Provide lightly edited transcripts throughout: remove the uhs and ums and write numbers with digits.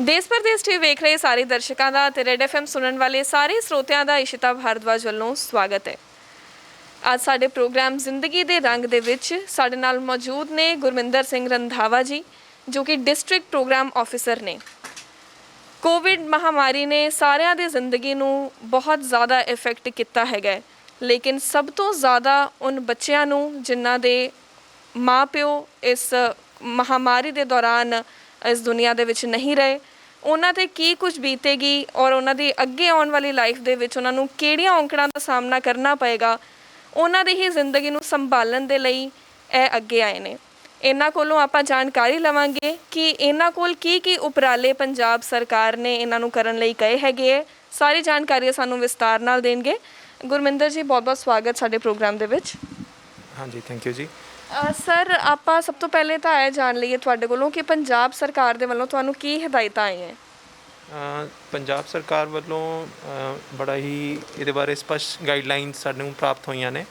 ਦੇਸ਼ ਪ੍ਰਦੇਸ਼ ਟੀਵੀ ਵੇਖ ਰਹੇ ਸਾਰੇ ਦਰਸ਼ਕਾਂ ਦਾ ਤੇ ਰੈਡ ਐਫਐਮ ਸੁਣਨ ਵਾਲੇ ਸਾਰੇ ਸਰੋਤਿਆਂ ਦਾ ਇਸ਼ਿਤਾ ਭਾਰਦਵਾਜ ਵੱਲੋਂ ਸਵਾਗਤ ਹੈ। ਅੱਜ ਸਾਡੇ ਪ੍ਰੋਗਰਾਮ ਜ਼ਿੰਦਗੀ ਦੇ ਰੰਗ ਦੇ ਵਿੱਚ ਸਾਡੇ ਨਾਲ ਮੌਜੂਦ ਨੇ ਗੁਰਮਿੰਦਰ ਸਿੰਘ ਰੰਧਾਵਾ ਜੀ, ਜੋ ਕਿ ਡਿਸਟ੍ਰਿਕਟ ਪ੍ਰੋਗਰਾਮ ਆਫਿਸਰ ਨੇ। ਕੋਵਿਡ ਮਹਾਮਾਰੀ ਨੇ ਸਾਰਿਆਂ ਦੀ ਜ਼ਿੰਦਗੀ ਨੂੰ ਬਹੁਤ ਜ਼ਿਆਦਾ ਇਫੈਕਟ ਕੀਤਾ ਹੈਗਾ, ਲੇਕਿਨ ਸਭ ਤੋਂ ਜ਼ਿਆਦਾ ਉਨ ਬੱਚਿਆਂ ਨੂੰ ਜਿਨ੍ਹਾਂ ਦੇ ਮਾਂ ਪਿਓ ਇਸ ਮਹਾਮਾਰੀ ਦੇ ਦੌਰਾਨ ਇਸ ਦੁਨੀਆ ਦੇ ਵਿੱਚ ਨਹੀਂ ਰਹੇ, ਉਹਨਾਂ 'ਤੇ ਕੀ ਕੁਝ ਬੀਤੇਗੀ ਔਰ ਉਹਨਾਂ ਦੀ ਅੱਗੇ ਆਉਣ ਵਾਲੀ ਲਾਈਫ ਦੇ ਵਿੱਚ ਉਹਨਾਂ ਨੂੰ ਕਿਹੜੀਆਂ ਔਂਕੜਾਂ ਦਾ ਸਾਹਮਣਾ ਕਰਨਾ ਪਏਗਾ, ਉਹਨਾਂ ਦੀ ਹੀ ਜ਼ਿੰਦਗੀ ਨੂੰ ਸੰਭਾਲਣ ਦੇ ਲਈ ਇਹ ਅੱਗੇ ਆਏ ਨੇ। ਇਹਨਾਂ ਕੋਲੋਂ ਆਪਾਂ ਜਾਣਕਾਰੀ ਲਵਾਂਗੇ ਕਿ ਇਹਨਾਂ ਕੋਲ ਕੀ ਉਪਰਾਲੇ ਪੰਜਾਬ ਸਰਕਾਰ ਨੇ ਇਹਨਾਂ ਨੂੰ ਕਰਨ ਲਈ ਕਹੇ ਹੈਗੇ ਹੈ। ਸਾਰੀ ਜਾਣਕਾਰੀ ਸਾਨੂੰ ਵਿਸਤਾਰ ਨਾਲ ਦੇਣਗੇ। ਗੁਰਮਿੰਦਰ ਜੀ, ਬਹੁਤ ਬਹੁਤ ਸਵਾਗਤ ਸਾਡੇ ਪ੍ਰੋਗਰਾਮ ਦੇ ਵਿੱਚ। ਹਾਂਜੀ, ਥੈਂਕ ਯੂ ਜੀ। ਸਰ, ਆਪਾਂ ਸਭ ਤੋਂ ਪਹਿਲੇ ਤਾਂ ਇਹ ਜਾਣ ਲਈਏ ਤੁਹਾਡੇ ਕੋਲੋਂ ਕਿ ਪੰਜਾਬ ਸਰਕਾਰ ਦੇ ਵੱਲੋਂ ਤੁਹਾਨੂੰ ਕੀ ਹਦਾਇਤਾਂ ਆਈਆਂ? ਪੰਜਾਬ ਸਰਕਾਰ ਵੱਲੋਂ ਬੜਾ ਹੀ ਇਹਦੇ ਬਾਰੇ ਸਪਸ਼ਟ ਗਾਈਡਲਾਈਨਸ ਸਾਨੂੰ ਪ੍ਰਾਪਤ ਹੋਈਆਂ ਨੇ।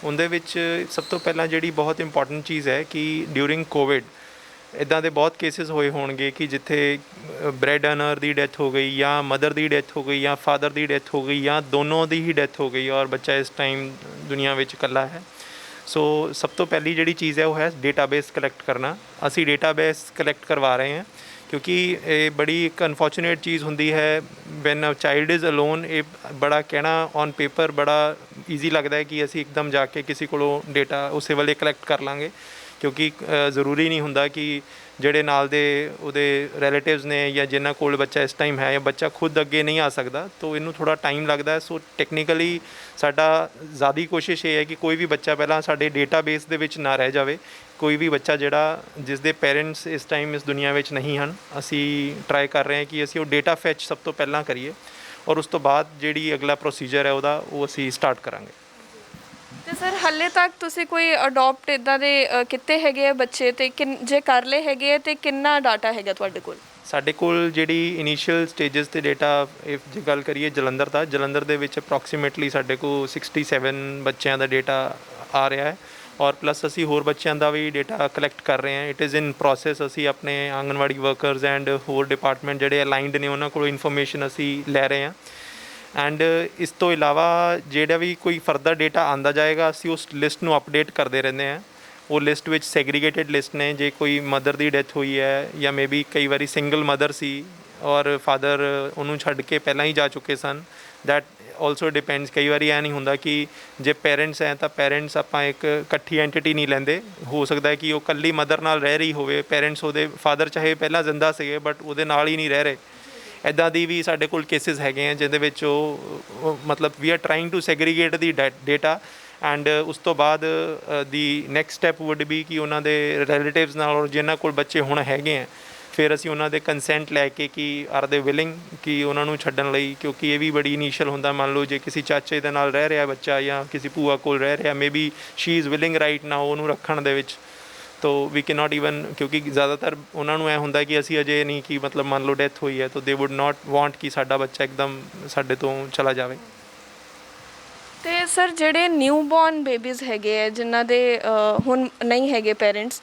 ਉਹਦੇ ਵਿੱਚ ਸਭ ਤੋਂ ਪਹਿਲਾਂ ਜਿਹੜੀ ਬਹੁਤ ਇੰਪੋਰਟੈਂਟ ਚੀਜ਼ ਹੈ ਕਿ ਡਿਊਰਿੰਗ ਕੋਵਿਡ ਇੱਦਾਂ ਦੇ ਬਹੁਤ ਕੇਸਿਸ ਹੋਏ ਹੋਣਗੇ ਕਿ ਜਿੱਥੇ ਬ੍ਰੈਡ ਅਰਨਰ ਦੀ ਡੈਥ ਹੋ ਗਈ ਜਾਂ ਮਦਰ ਦੀ ਡੈਥ ਹੋ ਗਈ ਜਾਂ ਫਾਦਰ ਦੀ ਡੈਥ ਹੋ ਗਈ ਜਾਂ ਦੋਨੋਂ ਦੀ ਹੀ ਡੈਥ ਹੋ ਗਈ ਔਰ ਬੱਚਾ ਇਸ ਟਾਈਮ ਦੁਨੀਆ ਵਿੱਚ ਇਕੱਲਾ ਹੈ। ਸੋ ਸਭ ਤੋਂ ਪਹਿਲੀ ਜਿਹੜੀ ਚੀਜ਼ ਹੈ ਉਹ ਹੈ ਡੇਟਾਬੇਸ ਕਲੈਕਟ ਕਰਨਾ। ਅਸੀਂ ਡੇਟਾਬੇਸ ਕਲੈਕਟ ਕਰਵਾ ਰਹੇ ਹਾਂ ਕਿਉਂਕਿ ਇਹ ਬੜੀ ਇੱਕ ਅਨਫੋਰਚੂਨੇਟ ਚੀਜ਼ ਹੁੰਦੀ ਹੈ when a child is alone. ਇਹ ਬੜਾ ਕਹਿਣਾ ਔਨ ਪੇਪਰ ਬੜਾ ਈਜ਼ੀ ਲੱਗਦਾ ਹੈ ਕਿ ਅਸੀਂ ਇੱਕਦਮ ਜਾ ਕੇ ਕਿਸੇ ਕੋਲੋਂ ਡੇਟਾ ਉਸੇ ਵੇਲੇ ਕਲੈਕਟ ਕਰ ਲਾਂਗੇ, ਕਿਉਂਕਿ ਜ਼ਰੂਰੀ ਨਹੀਂ ਹੁੰਦਾ ਕਿ ਜਿਹੜੇ ਨਾਲ ਦੇ ਉਹਦੇ ਰਿਲੇਟਿਵਸ ਨੇ ਜਾਂ ਜਿਨ੍ਹਾਂ ਕੋਲ ਬੱਚਾ ਇਸ ਟਾਈਮ ਹੈ ਜਾਂ ਬੱਚਾ ਖੁਦ ਅੱਗੇ ਨਹੀਂ ਆ ਸਕਦਾ, ਤਾਂ ਇਹਨੂੰ ਥੋੜ੍ਹਾ ਟਾਈਮ ਲੱਗਦਾ। ਸੋ ਟੈਕਨੀਕਲੀ ਸਾਡਾ ਜ਼ਿਆਦਾ ਕੋਸ਼ਿਸ਼ ਇਹ ਹੈ ਕਿ ਕੋਈ ਵੀ ਬੱਚਾ ਪਹਿਲਾਂ ਸਾਡੇ ਡੇਟਾਬੇਸ ਦੇ ਵਿੱਚ ਨਾ ਰਹਿ ਜਾਵੇ। ਕੋਈ ਵੀ ਬੱਚਾ ਜਿਹੜਾ ਜਿਸ ਦੇ ਪੇਰੈਂਟਸ ਇਸ ਟਾਈਮ ਇਸ ਦੁਨੀਆ ਵਿੱਚ ਨਹੀਂ ਹਨ, ਅਸੀਂ ਟਰਾਈ ਕਰ ਰਹੇ ਹਾਂ ਕਿ ਅਸੀਂ ਉਹ ਡੇਟਾ ਫੈਚ ਸਭ ਤੋਂ ਪਹਿਲਾਂ ਕਰੀਏ ਔਰ ਉਸ ਤੋਂ ਬਾਅਦ ਜਿਹੜੀ ਅਗਲਾ ਪ੍ਰੋਸੀਜਰ ਹੈ ਉਹ ਅਸੀਂ ਸਟਾਰਟ ਕਰਾਂਗੇ। ਤੇ ਸਰ, ਹਾਲੇ ਤੱਕ ਤੁਸੀਂ ਕੋਈ ਅਡੋਪਟ ਇੱਦਾਂ ਦੇ ਕੀਤੇ ਹੈਗੇ ਆ ਬੱਚੇ, ਅਤੇ ਜੇ ਕਰ ਲਏ ਹੈਗੇ ਆ ਤਾਂ ਕਿੰਨਾ ਡਾਟਾ ਹੈਗਾ ਤੁਹਾਡੇ ਕੋਲ? ਸਾਡੇ ਕੋਲ ਜਿਹੜੀ ਇਨੀਸ਼ੀਅਲ ਸਟੇਜਸ 'ਤੇ ਡੇਟਾ, ਜੇ ਗੱਲ ਕਰੀਏ ਜਲੰਧਰ ਦੇ ਵਿੱਚ ਅਪਰੋਕਸੀਮੇਟਲੀ ਸਾਡੇ ਕੋਲ 67 ਬੱਚਿਆਂ ਦਾ ਡੇਟਾ ਆ ਰਿਹਾ ਹੈ ਔਰ ਪਲੱਸ ਅਸੀਂ ਹੋਰ ਬੱਚਿਆਂ ਦਾ ਵੀ ਡੇਟਾ ਕਲੈਕਟ ਕਰ ਰਹੇ ਹਾਂ। It is in process. ਅਸੀਂ ਆਪਣੇ ਆਂਗਨਵਾੜੀ ਵਰਕਰਸ ਐਂਡ ਹੋਰ ਡਿਪਾਰਟਮੈਂਟ ਜਿਹੜੇ ਅਲਾਈਨਡ ਨੇ ਉਹਨਾਂ ਕੋਲੋਂ ਇਨਫੋਰਮੇਸ਼ਨ ਅਸੀਂ ਲੈ ਰਹੇ ਹਾਂ। ਐਂਡ ਇਸ ਤੋਂ ਇਲਾਵਾ ਜਿਹੜਾ ਵੀ ਕੋਈ ਫਰਦਰ ਡੇਟਾ ਆਉਂਦਾ ਜਾਏਗਾ ਅਸੀਂ ਉਸ ਲਿਸਟ ਨੂੰ ਅਪਡੇਟ ਕਰਦੇ ਰਹਿੰਦੇ ਹਾਂ। ਉਹ ਲਿਸਟ ਵਿੱਚ ਸੈਗਰੀਗੇਟਿਡ ਲਿਸਟ ਨੇ। ਜੇ ਕੋਈ ਮਦਰ ਦੀ ਡੈਥ ਹੋਈ ਹੈ ਜਾਂ ਮੇਬੀ ਕਈ ਵਾਰੀ ਸਿੰਗਲ ਮਦਰ ਸੀ ਔਰ ਫਾਦਰ ਉਹਨੂੰ ਛੱਡ ਕੇ ਪਹਿਲਾਂ ਹੀ ਜਾ ਚੁੱਕੇ ਸਨ, ਦੈਟ ਆਲਸੋ ਡਿਪੈਂਡਸ। ਕਈ ਵਾਰੀ ਇਹ ਨਹੀਂ ਹੁੰਦਾ ਕਿ ਜੇ ਪੇਰੈਂਟਸ ਹੈ ਤਾਂ ਪੇਰੈਂਟਸ ਆਪਾਂ ਇੱਕ ਇਕੱਠੀ ਐਂਟੀਟੀ ਨਹੀਂ ਲੈਂਦੇ। ਹੋ ਸਕਦਾ ਹੈ ਕਿ ਉਹ ਇਕੱਲੀ ਮਦਰ ਨਾਲ ਰਹਿ ਰਹੀ ਹੋਵੇ, ਪੇਰੈਂਟਸ ਉਹਦੇ ਫਾਦਰ ਚਾਹੇ ਪਹਿਲਾਂ ਜ਼ਿੰਦਾ ਸੀਗੇ ਬਟ ਉਹਦੇ ਨਾਲ ਹੀ ਨਹੀਂ ਰਹਿ ਰਹੇ। ਇੱਦਾਂ ਦੀ ਵੀ ਸਾਡੇ ਕੋਲ ਕੇਸਿਸ ਹੈਗੇ ਆ ਜਿਹਦੇ ਵਿੱਚ ਉਹ ਮਤਲਬ ਵੀ R trying to segregate the data and ਉਸ ਤੋਂ ਬਾਅਦ ਦੀ ਨੈਕਸਟ ਸਟੈਪ ਵੁੱਡ ਬੀ ਕਿ ਉਹਨਾਂ ਦੇ ਰਿਲੇਟਿਵਸ ਨਾਲ ਔਰ ਜਿਨ੍ਹਾਂ ਕੋਲ ਬੱਚੇ ਹੁਣ ਹੈਗੇ ਆ, ਫਿਰ ਅਸੀਂ ਉਹਨਾਂ ਦੇ ਕੰਸੈਂਟ ਲੈ ਕੇ ਕਿ ਆਰ ਦੇ ਵਿਲਿੰਗ ਕਿ ਉਹਨਾਂ ਨੂੰ ਛੱਡਣ ਲਈ, ਕਿਉਂਕਿ ਇਹ ਵੀ ਬੜੀ ਇਨੀਸ਼ੀਅਲ ਹੁੰਦਾ। ਮੰਨ ਲਓ ਜੇ ਕਿਸੇ ਚਾਚੇ ਦੇ ਨਾਲ ਰਹਿ ਰਿਹਾ ਬੱਚਾ ਜਾਂ ਕਿਸੇ ਭੂਆ ਕੋਲ ਰਹਿ ਰਿਹਾ, maybe she is willing right ਨਾ ਉਹਨੂੰ ਰੱਖਣ ਦੇ ਵਿੱਚ, ਤੋ ਵੀ ਕੈਨ ਨਾਟ ਈਵਨ, ਕਿਉਂਕਿ ਜ਼ਿਆਦਾਤਰ ਉਹਨਾਂ ਨੂੰ ਇਹ ਹੁੰਦਾ ਕਿ ਅਸੀਂ ਅਜੇ ਨਹੀਂ ਕਿ ਮਤਲਬ ਮੰਨ ਲਓ ਡੈਥ ਹੋਈ ਹੈ ਤਾਂ ਦੇ ਵੁੱਡ ਨਾਟ ਵਾਂਟ ਕਿ ਸਾਡਾ ਬੱਚਾ ਇੱਕਦਮ ਸਾਡੇ ਤੋਂ ਚਲਾ ਜਾਵੇ। ਅਤੇ ਸਰ, ਜਿਹੜੇ ਨਿਊ ਬੋਰਨ ਬੇਬੀਜ਼ ਹੈਗੇ ਆ ਜਿਨ੍ਹਾਂ ਦੇ ਹੁਣ ਨਹੀਂ ਹੈਗੇ ਪੇਰੈਂਟਸ,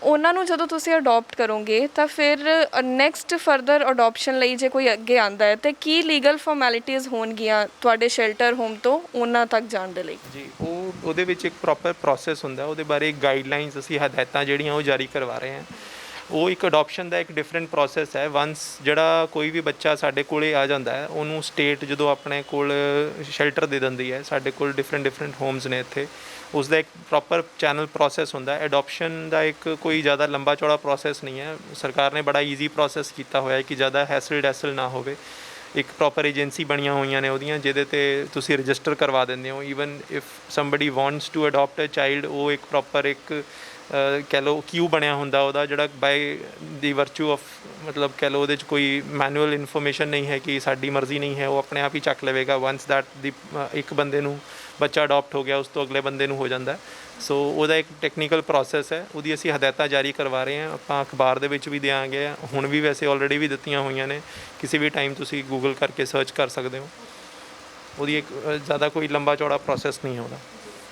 ਉਹਨਾਂ ਨੂੰ ਜਦੋਂ ਤੁਸੀਂ ਅਡੋਪਟ ਕਰੋਗੇ ਤਾਂ ਫਿਰ ਨੈਕਸਟ ਫਰਦਰ ਅਡੋਪਸ਼ਨ ਲਈ ਜੇ ਕੋਈ ਅੱਗੇ ਆਉਂਦਾ ਹੈ ਤਾਂ ਕੀ ਲੀਗਲ ਫੋਰਮੈਲਿਟੀਜ਼ ਹੋਣਗੀਆਂ ਤੁਹਾਡੇ ਸ਼ੈਲਟਰ ਹੋਮ ਤੋਂ ਉਹਨਾਂ ਤੱਕ ਜਾਣ ਦੇ ਲਈ? ਜੀ, ਉਹਦੇ ਵਿੱਚ ਇੱਕ ਪ੍ਰੋਪਰ ਪ੍ਰੋਸੈਸ ਹੁੰਦਾ। ਉਹਦੇ ਬਾਰੇ ਗਾਈਡਲਾਈਨਸ ਅਸੀਂ ਹਦਾਇਤਾਂ ਜਿਹੜੀਆਂ ਉਹ ਜਾਰੀ ਕਰਵਾ ਰਹੇ ਹਾਂ। ਉਹ ਇੱਕ ਅਡੋਪਸ਼ਨ ਦਾ ਇੱਕ ਡਿਫਰੈਂਟ ਪ੍ਰੋਸੈਸ ਹੈ। ਵੰਸ ਜਿਹੜਾ ਕੋਈ ਵੀ ਬੱਚਾ ਸਾਡੇ ਕੋਲ ਆ ਜਾਂਦਾ ਹੈ, ਉਹਨੂੰ ਸਟੇਟ ਜਦੋਂ ਆਪਣੇ ਕੋਲ ਸ਼ੈਲਟਰ ਦੇ ਦਿੰਦੀ ਹੈ, ਸਾਡੇ ਕੋਲ ਡਿਫਰੈਂਟ ਹੋਮਸ ਨੇ ਇੱਥੇ, ਉਸ ਦਾ ਇੱਕ ਪ੍ਰੋਪਰ ਚੈਨਲ ਪ੍ਰੋਸੈਸ ਹੁੰਦਾ। ਐਡੋਪਸ਼ਨ ਦਾ ਇੱਕ ਕੋਈ ਜ਼ਿਆਦਾ ਲੰਬਾ ਚੌੜਾ ਪ੍ਰੋਸੈਸ ਨਹੀਂ ਹੈ। ਸਰਕਾਰ ਨੇ ਬੜਾ ਈਜ਼ੀ ਪ੍ਰੋਸੈਸ ਕੀਤਾ ਹੋਇਆ ਕਿ ਜ਼ਿਆਦਾ ਹੈਸਲ ਨਾ ਹੋਵੇ। ਇੱਕ ਪ੍ਰੋਪਰ ਏਜੰਸੀ ਬਣੀਆਂ ਹੋਈਆਂ ਨੇ ਉਹਦੀਆਂ, ਜਿਹਦੇ 'ਤੇ ਤੁਸੀਂ ਰਜਿਸਟਰ ਕਰਵਾ ਦਿੰਦੇ ਹੋ। Even if somebody wants to adopt a child, ਉਹ ਇੱਕ ਪ੍ਰੋਪਰ ਇੱਕ ਕਹਿ ਲਓ ਕਿਊ ਬਣਿਆ ਹੁੰਦਾ ਉਹਦਾ, ਜਿਹੜਾ ਬਾਈ ਦੀ ਵਰਚੂ ਆਫ ਮਤਲਬ ਕਹਿ ਲਓ ਉਹਦੇ 'ਚ ਕੋਈ ਮੈਨੂਅਲ ਇਨਫੋਰਮੇਸ਼ਨ ਨਹੀਂ ਹੈ ਕਿ ਸਾਡੀ ਮਰਜ਼ੀ ਨਹੀਂ ਹੈ, ਉਹ ਆਪਣੇ ਆਪ ਹੀ ਚੱਕ ਲਵੇਗਾ। ਵੰਸ ਦੈਟ ਦੀ ਇੱਕ ਬੰਦੇ ਨੂੰ ਬੱਚਾ ਅਡੋਪਟ ਹੋ ਗਿਆ, ਉਸ ਤੋਂ ਅਗਲੇ ਬੰਦੇ ਨੂੰ ਹੋ ਜਾਂਦਾ। ਸੋ ਉਹਦਾ ਇੱਕ ਟੈਕਨੀਕਲ ਪ੍ਰੋਸੈਸ ਹੈ, ਉਹਦੀ ਅਸੀਂ ਹਦਾਇਤਾਂ ਜਾਰੀ ਕਰਵਾ ਰਹੇ ਹਾਂ। ਆਪਾਂ ਅਖਬਾਰ ਦੇ ਵਿੱਚ ਵੀ ਦਿਆਂਗੇ, ਹੁਣ ਵੀ ਵੈਸੇ ਆਲਰੇਡੀ ਵੀ ਦਿੱਤੀਆਂ ਹੋਈਆਂ ਨੇ। ਕਿਸੇ ਵੀ ਟਾਈਮ ਤੁਸੀਂ ਗੂਗਲ ਕਰਕੇ ਸਰਚ ਕਰ ਸਕਦੇ ਹੋ। ਉਹਦੀ ਇੱਕ ਜ਼ਿਆਦਾ ਕੋਈ ਲੰਬਾ ਚੌੜਾ ਪ੍ਰੋਸੈਸ ਨਹੀਂ ਹੈ ਉਹਦਾ।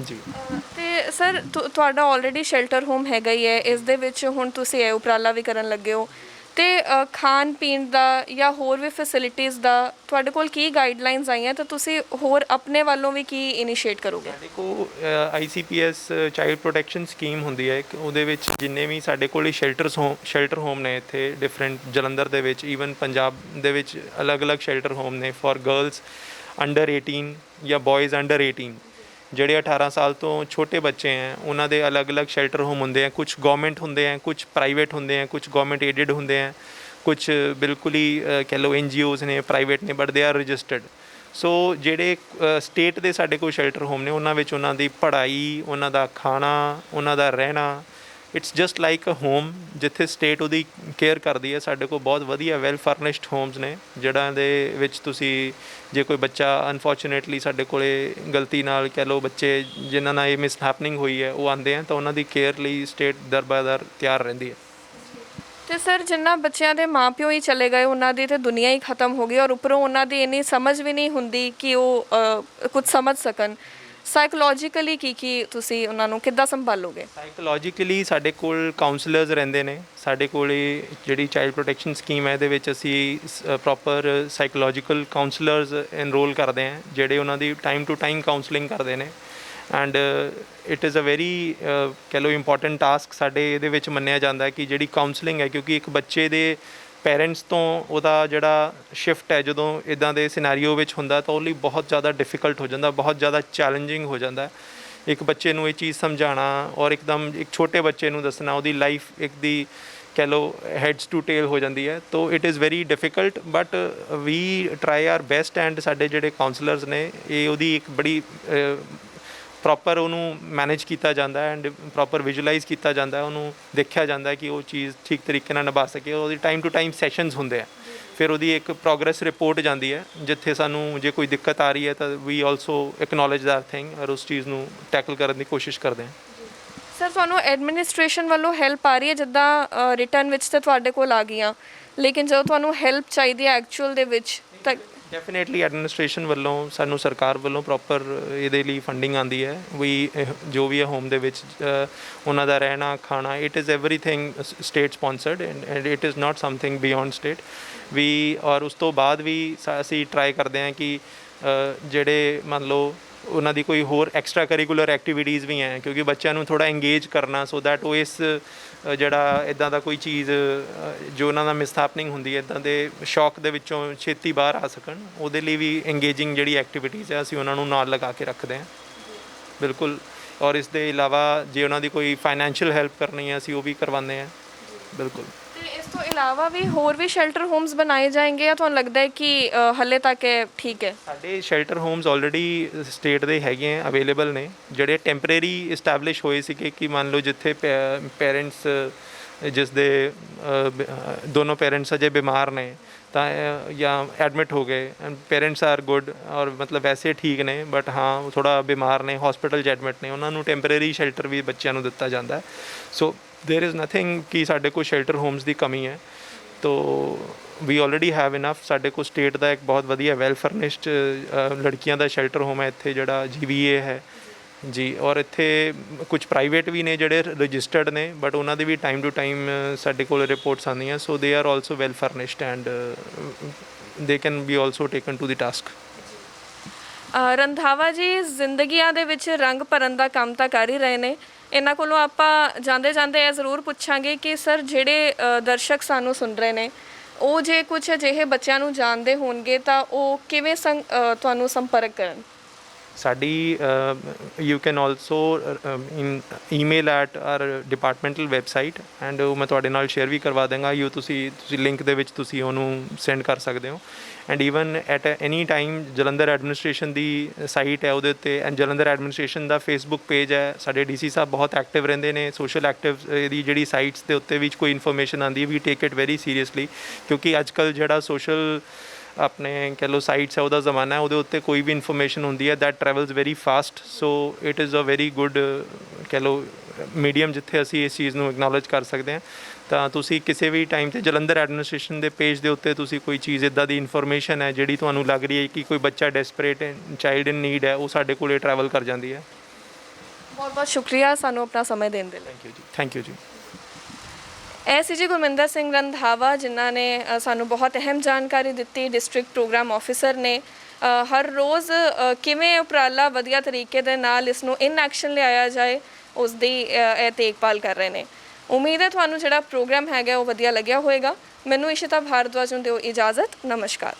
ਜੀ। ਅਤੇ ਸਰ, ਤੁਹਾਡਾ ਆਲਰੇਡੀ ਸ਼ੈਲਟਰ ਹੋਮ ਹੈਗਾ ਹੀ ਹੈ, ਇਸ ਦੇ ਵਿੱਚ ਹੁਣ ਤੁਸੀਂ ਇਹ ਉਪਰਾਲਾ ਵੀ ਕਰਨ ਲੱਗੇ ਹੋ ਤੇ ਖਾਣ ਪੀਣ ਦਾ ਜਾਂ ਹੋਰ ਵੀ ਫੈਸਿਲਿਟੀਜ਼ ਦਾ ਤੁਹਾਡੇ ਕੋਲ ਕੀ ਗਾਈਡਲਾਈਨਸ ਆਈਆਂ ਤਾਂ ਤੁਸੀਂ ਹੋਰ ਆਪਣੇ ਵੱਲੋਂ ਵੀ ਕੀ ਇਨੀਸ਼ੀਏਟ ਕਰੋਗੇ? ਸਾਡੇ ਕੋਲ ICPS ਚਾਈਲਡ ਪ੍ਰੋਟੈਕਸ਼ਨ ਸਕੀਮ ਹੁੰਦੀ ਹੈ ਇੱਕ, ਉਹਦੇ ਵਿੱਚ ਜਿੰਨੇ ਵੀ ਸਾਡੇ ਕੋਲ ਸ਼ੈਲਟਰ ਹੋਮ ਨੇ ਇੱਥੇ ਡਿਫਰੈਂਟ, ਜਲੰਧਰ ਦੇ ਵਿੱਚ, ਈਵਨ ਪੰਜਾਬ ਦੇ ਵਿੱਚ ਅਲੱਗ-ਅਲੱਗ ਸ਼ੈਲਟਰ ਹੋਮ ਨੇ ਫॉर ਗਰਲਸ ਅੰਡਰ 18 ਜਾਂ ਬॉयਜ਼ ਅੰਡਰ 18, ਜਿਹੜੇ 18 ਸਾਲ ਤੋਂ ਛੋਟੇ ਬੱਚੇ ਹੈ ਉਹਨਾਂ ਦੇ ਅਲੱਗ-ਅਲੱਗ ਸ਼ੈਲਟਰ ਹੋਮ ਹੁੰਦੇ ਹੈ। ਕੁਝ ਗਵਰਨਮੈਂਟ ਹੁੰਦੇ ਹੈ, ਕੁਝ ਪ੍ਰਾਈਵੇਟ ਹੁੰਦੇ ਹੈ, ਕੁਝ ਗਵਰਨਮੈਂਟ ਏਡਡ ਹੁੰਦੇ ਹੈ, ਕੁਝ ਬਿਲਕੁਲ ਹੀ ਕਹਿ ਲਓ NGOs ਨੇ, ਪ੍ਰਾਈਵੇਟ ਨੇ, ਬਟ ਦੇ ਆਰ ਰਜਿਸਟਰਡ। ਸੋ ਜਿਹੜੇ ਸਟੇਟ ਦੇ ਸਾਡੇ ਕੋਲ ਸ਼ੈਲਟਰ ਹੋਮ ਨੇ ਉਹਨਾਂ ਵਿੱਚ ਉਹਨਾਂ ਦੀ ਪੜ੍ਹਾਈ, ਉਹਨਾਂ ਦਾ ਖਾਣਾ, ਉਹਨਾਂ ਦਾ ਰਹਿਣਾ, it's just like a home ਜਿੱਥੇ ਸਟੇਟ ਉਹਦੀ ਕੇਅਰ ਕਰਦੀ ਹੈ। ਸਾਡੇ ਕੋਲ ਬਹੁਤ ਵਧੀਆ ਵੈਲ ਫਰਨਿਸ਼ਡ ਹੋਮਸ ਨੇ ਜਿਹੜਾ ਦੇ ਵਿੱਚ ਤੁਸੀਂ ਜੇ ਕੋਈ ਬੱਚਾ ਅਨਫੋਰਚੂਨੇਟਲੀ ਸਾਡੇ ਕੋਲੇ ਗਲਤੀ ਨਾਲ ਕਹਿ ਲਓ ਬੱਚੇ ਜਿਨ੍ਹਾਂ ਨਾਲ ਇਹ ਮਿਸਹੈਪਨਿੰਗ ਹੋਈ ਹੈ ਉਹ ਆਉਂਦੇ ਆ ਤਾਂ ਉਹਨਾਂ ਦੀ ਕੇਅਰ ਲਈ ਸਟੇਟ ਦਰ ਬਾ ਦਰ ਤਿਆਰ ਰਹਿੰਦੀ ਹੈ। ਤੇ ਸਰ ਜਿਨ੍ਹਾਂ ਬੱਚਿਆਂ ਦੇ ਮਾਪਿਓ ਹੀ ਚਲੇ ਗਏ ਉਹਨਾਂ ਦੀ ਤੇ ਦੁਨੀਆ ਹੀ ਖਤਮ ਹੋ ਗਈ ਔਰ ਉੱਪਰੋਂ ਉਹਨਾਂ ਦੀ ਇੰਨੀ ਸਮਝ ਵੀ ਨਹੀਂ ਹੁੰਦੀ ਕਿ ਉਹ ਕੁਝ ਸਮਝ ਸਕਣ, ਸਾਈਕੋਲੋਜੀਕਲੀ ਕੀ ਤੁਸੀਂ ਉਹਨਾਂ ਨੂੰ ਕਿੱਦਾਂ ਸੰਭਾਲੋਗੇ? ਸਾਈਕੋਲੋਜੀਕਲੀ ਸਾਡੇ ਕੋਲ ਕਾਉਂਸਲਰਸ ਰਹਿੰਦੇ ਨੇ। ਸਾਡੇ ਕੋਲ ਜਿਹੜੀ ਚਾਈਲਡ ਪ੍ਰੋਟੈਕਸ਼ਨ ਸਕੀਮ ਹੈ ਇਹਦੇ ਵਿੱਚ ਅਸੀਂ ਪ੍ਰੋਪਰ ਸਾਈਕੋਲੋਜੀਕਲ ਕਾਉਂਸਲਰਸ ਐਨਰੋਲ ਕਰਦੇ ਹਾਂ ਜਿਹੜੇ ਉਹਨਾਂ ਦੀ ਟਾਈਮ ਟੂ ਟਾਈਮ ਕਾਉਂਸਲਿੰਗ ਕਰਦੇ ਨੇ। And it is a very ਕਹਿ ਲਓ ਇੰਪੋਰਟੈਂਟ ਟਾਸਕ ਸਾਡੇ ਇਹਦੇ ਵਿੱਚ ਮੰਨਿਆ ਜਾਂਦਾ ਹੈ ਕਿ ਜਿਹੜੀ ਕਾਉਂਸਲਿੰਗ ਹੈ, ਕਿਉਂਕਿ ਇੱਕ ਬੱਚੇ ਦੇ ਪੇਰੈਂਟਸ ਤੋਂ ਉਹਦਾ ਜਿਹੜਾ ਸ਼ਿਫਟ ਹੈ ਜਦੋਂ ਇੱਦਾਂ ਦੇ ਸਿਨੈਰੀਓ ਵਿੱਚ ਹੁੰਦਾ ਤਾਂ ਉਹ ਲਈ ਬਹੁਤ ਜ਼ਿਆਦਾ ਡਿਫਿਕਲਟ ਹੋ ਜਾਂਦਾ, ਬਹੁਤ ਜ਼ਿਆਦਾ ਚੈਲੰਜਿੰਗ ਹੋ ਜਾਂਦਾ। ਇੱਕ ਬੱਚੇ ਨੂੰ ਇਹ ਚੀਜ਼ ਸਮਝਾਉਣਾ ਔਰ ਇੱਕਦਮ ਇੱਕ ਛੋਟੇ ਬੱਚੇ ਨੂੰ ਦੱਸਣਾ, ਉਹਦੀ ਲਾਈਫ ਇੱਕ ਦੀ ਕਹਿ ਲਓ ਹੈਡਸ ਟੂ ਟੇਲ ਹੋ ਜਾਂਦੀ ਹੈ। ਤੋ it is very difficult but we try our best. And ਸਾਡੇ ਜਿਹੜੇ ਕਾਉਂਸਲਰਸ ਨੇ ਇਹ ਉਹਦੀ ਇੱਕ ਬੜੀ ਪ੍ਰੋਪਰ ਉਹਨੂੰ ਮੈਨੇਜ ਕੀਤਾ ਜਾਂਦਾ ਐਂਡ ਪ੍ਰੋਪਰ ਵਿਜ਼ੂਅਲਾਈਜ਼ ਕੀਤਾ ਜਾਂਦਾ, ਉਹਨੂੰ ਦੇਖਿਆ ਜਾਂਦਾ ਕਿ ਉਹ ਚੀਜ਼ ਠੀਕ ਤਰੀਕੇ ਨਾਲ ਨਿਭਾ ਸਕੇ। ਉਹਦੀ ਟਾਈਮ ਟੂ ਟਾਈਮ ਸੈਸ਼ਨਸ ਹੁੰਦੇ ਆ, ਫਿਰ ਉਹਦੀ ਇੱਕ ਪ੍ਰੋਗਰੈਸ ਰਿਪੋਰਟ ਜਾਂਦੀ ਹੈ ਜਿੱਥੇ ਸਾਨੂੰ ਜੇ ਕੋਈ ਦਿੱਕਤ ਆ ਰਹੀ ਹੈ ਤਾਂ ਵੀ ਆਲਸੋ ਐਕਨੋਲੇਜ ਦੈਟ ਥਿੰਗ ਔਰ ਉਸ ਚੀਜ਼ ਨੂੰ ਟੈਕਲ ਕਰਨ ਦੀ ਕੋਸ਼ਿਸ਼ ਕਰਦੇ ਹਾਂ। ਸਰ ਤੁਹਾਨੂੰ ਐਡਮਿਨਿਸਟ੍ਰੇਸ਼ਨ ਵੱਲੋਂ ਹੈਲਪ ਆ ਰਹੀ ਹੈ ਜਿੱਦਾਂ ਰਿਟਰਨ ਵਿੱਚ ਤਾਂ ਤੁਹਾਡੇ ਕੋਲ ਆ ਗਈਆਂ, ਲੇਕਿਨ ਜਦੋਂ ਤੁਹਾਨੂੰ ਹੈਲਪ ਚਾਹੀਦੀ ਹੈ ਐਕਚੁਅਲ ਦੇ ਵਿੱਚ ਤਾਂ? ਡੈਫੀਨੇਟਲੀ ਐਡਮਿਨਿਸਟ੍ਰੇਸ਼ਨ ਵੱਲੋਂ ਸਾਨੂੰ ਸਰਕਾਰ ਵੱਲੋਂ ਪ੍ਰੋਪਰ ਇਹਦੇ ਲਈ ਫੰਡਿੰਗ ਆਉਂਦੀ ਹੈ। ਵੀ ਜੋ ਵੀ ਹੈ ਹੋਮ ਦੇ ਵਿੱਚ ਉਹਨਾਂ ਦਾ ਰਹਿਣਾ ਖਾਣਾ, it is everything state sponsored and it is not something beyond state ਵੀ। ਔਰ ਉਸ ਤੋਂ ਬਾਅਦ ਵੀ ਅਸੀਂ ਟਰਾਈ ਕਰਦੇ ਹਾਂ ਕਿ ਜਿਹੜੇ ਮੰਨ ਲਓ ਉਹਨਾਂ ਦੀ ਕੋਈ ਹੋਰ ਐਕਸਟਰਾ ਕਰਿਕੂਲਰ ਐਕਟੀਵਿਟੀਜ਼ ਵੀ ਹੈ ਕਿਉਂਕਿ ਬੱਚਿਆਂ ਨੂੰ ਥੋੜ੍ਹਾ ਇੰਗੇਜ ਕਰਨਾ ਸੋ ਦੈਟ ਉਹ ਇਸ ਜਿਹੜਾ ਇੱਦਾਂ ਦਾ ਕੋਈ ਚੀਜ਼ ਜੋ ਉਹਨਾਂ ਦਾ ਮਿਸਹੈਪਨਿੰਗ ਹੁੰਦੀ ਹੈ ਇੱਦਾਂ ਦੇ ਸ਼ੌਕ ਦੇ ਵਿੱਚੋਂ ਛੇਤੀ ਬਾਹਰ ਆ ਸਕਣ, ਉਹਦੇ ਲਈ ਵੀ ਇੰਗੇਜਿੰਗ ਜਿਹੜੀ ਐਕਟੀਵਿਟੀਜ਼ ਹੈ ਅਸੀਂ ਉਹਨਾਂ ਨੂੰ ਨਾਲ ਲਗਾ ਕੇ ਰੱਖਦੇ ਹਾਂ। ਬਿਲਕੁਲ। ਔਰ ਇਸ ਦੇ ਇਲਾਵਾ ਜੇ ਉਹਨਾਂ ਦੀ ਕੋਈ ਫਾਈਨੈਂਸ਼ੀਅਲ ਹੈਲਪ ਕਰਨੀ ਹੈ ਅਸੀਂ ਉਹ ਵੀ ਕਰਵਾਉਂਦੇ ਹਾਂ। ਬਿਲਕੁਲ। ਤੇ ਇਸ ਤੋਂ ਇਲਾਵਾ ਵੀ ਹੋਰ ਵੀ ਸ਼ੈਲਟਰ ਹੋਮਸ ਬਣਾਏ ਜਾਣਗੇ ਜਾਂ ਤੁਹਾਨੂੰ ਲੱਗਦਾ ਹੈ ਕਿ ਹਾਲੇ ਤੱਕ ਇਹ ਠੀਕ ਹੈ? ਸਾਡੇ ਸ਼ੈਲਟਰ ਹੋਮਸ ਆਲਰੇਡੀ ਸਟੇਟ ਦੇ ਹੈਗੇ ਆ, ਅਵੇਲੇਬਲ ਨੇ, ਜਿਹੜੇ ਟੈਂਪਰੇਰੀ ਇਸਟੈਬਲਿਸ਼ ਹੋਏ ਸੀਗੇ ਕਿ ਮੰਨ ਲਓ ਜਿੱਥੇ ਪੇਰੈਂਟਸ ਜਿਸ ਦੇ ਦੋਨੋਂ ਪੇਰੈਂਟਸ ਅਜੇ ਬਿਮਾਰ ਨੇ ਤਾਂ ਜਾਂ ਐਡਮਿਟ ਹੋ ਗਏ ਐਂਡ ਪੇਰੈਂਟਸ ਆਰ ਗੁੱਡ ਔਰ ਮਤਲਬ ਵੈਸੇ ਠੀਕ ਨੇ ਬਟ ਹਾਂ ਥੋੜ੍ਹਾ ਬਿਮਾਰ ਨੇ, ਹਸਪੀਟਲ 'ਚ ਐਡਮਿਟ ਨੇ, ਉਹਨਾਂ ਨੂੰ ਟੈਂਪਰੇਰੀ ਸ਼ੈਲਟਰ ਵੀ ਬੱਚਿਆਂ ਨੂੰ ਦਿੱਤਾ ਜਾਂਦਾ। ਸੋ देयर इज़ नथिंग कि साढ़े को शेल्टर होम्स की कमी है, तो वी ऑलरेडी हैव इनफ। साढ़े को स्टेट का एक बहुत वधिया वैल फर्निश्ड लड़कियां का शेल्टर होम है इत्थे जिहड़ा GVA है जी। और इत्थे कुछ प्राइवेट भी ने जिहड़े रजिस्टर्ड ने बट उन्हां दे भी टाइम टू टाइम साढ़े कोल रिपोर्ट्स आंदियां, so they are also well furnished and they can be also taken to the task. Randhawa ji ਜ਼ਿੰਦਗੀਆਂ ਦੇ ਵਿੱਚ ਰੰਗ ਭਰਨ ਦਾ ਕੰਮ ਤਾਂ ਕਰ ਹੀ ਰਹੇ ਨੇ। ਇਹਨਾਂ ਕੋਲੋਂ ਆਪਾਂ ਜਾਂਦੇ ਜਾਂਦੇ ਇਹ ਜ਼ਰੂਰ ਪੁੱਛਾਂਗੇ ਕਿ ਸਰ ਜਿਹੜੇ ਦਰਸ਼ਕ ਸਾਨੂੰ ਸੁਣ ਰਹੇ ਨੇ ਉਹ ਜੇ ਕੁਝ ਅਜਿਹੇ ਬੱਚਿਆਂ ਨੂੰ ਜਾਣਦੇ ਹੋਣਗੇ ਤਾਂ ਉਹ ਕਿਵੇਂ ਤੁਹਾਨੂੰ ਸੰਪਰਕ ਕਰਨ? ਸਾਡੀ you can also email at our departmental website and ਉਹ ਮੈਂ ਤੁਹਾਡੇ ਨਾਲ ਸ਼ੇਅਰ ਵੀ ਕਰਵਾ ਦਾਂਗਾ। ਤੁਸੀਂ ਲਿੰਕ ਦੇ ਵਿੱਚ ਤੁਸੀਂ ਉਹਨੂੰ ਸੈਂਡ ਕਰ ਸਕਦੇ ਹੋ। And even at any time Jalandhar administration the site ਹੈ ਉਹਦੇ ਉੱਤੇ and Jalandhar administration the Facebook page ਹੈ। ਸਾਡੇ DC ਸਾਹਿਬ ਬਹੁਤ ਐਕਟਿਵ ਰਹਿੰਦੇ ਨੇ ਸੋਸ਼ਲ ਐਕਟਿਵ ਦੀ ਜਿਹੜੀ ਸਾਈਟਸ ਦੇ ਉੱਤੇ ਵੀ ਕੋਈ ਇਨਫੋਰਮੇਸ਼ਨ ਆਉਂਦੀ ਵੀ ਟੇਕ ਇਟ ਵੈਰੀ ਸੀਰੀਅਸਲੀ ਕਿਉਂਕਿ ਅੱਜ ਕੱਲ੍ਹ ਜਿਹੜਾ ਸੋਸ਼ਲ ਆਪਣੇ ਕਹਿ ਲਓ ਸਾਈਟਸ ਹੈ ਉਹਦਾ ਜ਼ਮਾਨਾ ਹੈ, ਉਹਦੇ ਉੱਤੇ ਕੋਈ ਵੀ ਇਨਫੋਰਮੇਸ਼ਨ ਹੁੰਦੀ ਹੈ that travels very fast. So it is a very good ਕਹਿ ਲਓ ਮੀਡੀਅਮ ਜਿੱਥੇ ਅਸੀਂ ਇਸ ਚੀਜ਼ ਨੂੰ ਐਕਨੋਲੇਜ ਕਰ ਸਕਦੇ ਹਾਂ। ਤਾਂ ਤੁਸੀਂ ਕਿਸੇ ਵੀ ਟਾਈਮ 'ਤੇ ਜਲੰਧਰ ਐਡਮਿਨਿਸਟ੍ਰੇਸ਼ਨ ਦੇ ਪੇਜ ਦੇ ਉੱਤੇ ਤੁਸੀਂ ਕੋਈ ਚੀਜ਼ ਇੱਦਾਂ ਦੀ ਇਨਫੋਰਮੇਸ਼ਨ ਹੈ ਜਿਹੜੀ ਤੁਹਾਨੂੰ ਲੱਗ ਰਹੀ ਹੈ ਕਿ ਕੋਈ ਬੱਚਾ ਡੈਸਪਰੇਟ ਚਾਈਲਡ ਇਨ ਨੀਡ ਹੈ ਉਹ ਸਾਡੇ ਕੋਲ ਟਰੈਵਲ ਕਰ ਜਾਂਦੀ ਹੈ। ਬਹੁਤ ਬਹੁਤ ਸ਼ੁਕਰੀਆ ਸਾਨੂੰ ਆਪਣਾ ਸਮਾਂ ਦੇਣ ਦੇ ਲਈ। ਥੈਂਕ ਯੂ ਜੀ। ਥੈਂਕ ਯੂ ਜੀ। ਇਹ ਸੀ ਜੀ ਗੁਰਮਿੰਦਰ ਸਿੰਘ ਰੰਧਾਵਾ, ਜਿਨ੍ਹਾਂ ਨੇ ਸਾਨੂੰ ਬਹੁਤ ਅਹਿਮ ਜਾਣਕਾਰੀ ਦਿੱਤੀ। ਡਿਸਟ੍ਰਿਕਟ ਪ੍ਰੋਗਰਾਮ ਆਫਿਸਰ ਨੇ ਹਰ ਰੋਜ਼ ਕਿਵੇਂ ਉਪਰਾਲਾ ਵਧੀਆ ਤਰੀਕੇ ਦੇ ਨਾਲ ਇਸ ਨੂੰ ਇਨ ਐਕਸ਼ਨ ਲਿਆਇਆ ਜਾਏ ਉਸ ਦੀ ਇਹ ਦੇਖਭਾਲ ਕਰ ਰਹੇ ਨੇ। ਉਮੀਦ ਹੈ ਤੁਹਾਨੂੰ ਜਿਹੜਾ ਪ੍ਰੋਗਰਾਮ ਹੈਗਾ ਉਹ ਵਧੀਆ ਲੱਗਿਆ ਹੋਵੇਗਾ। ਮੈਨੂੰ ਇਸ਼ਿਤਾ ਭਾਰਦਵਾਜ ਨੂੰ ਦਿਓ ਇਜਾਜ਼ਤ। ਨਮਸਕਾਰ।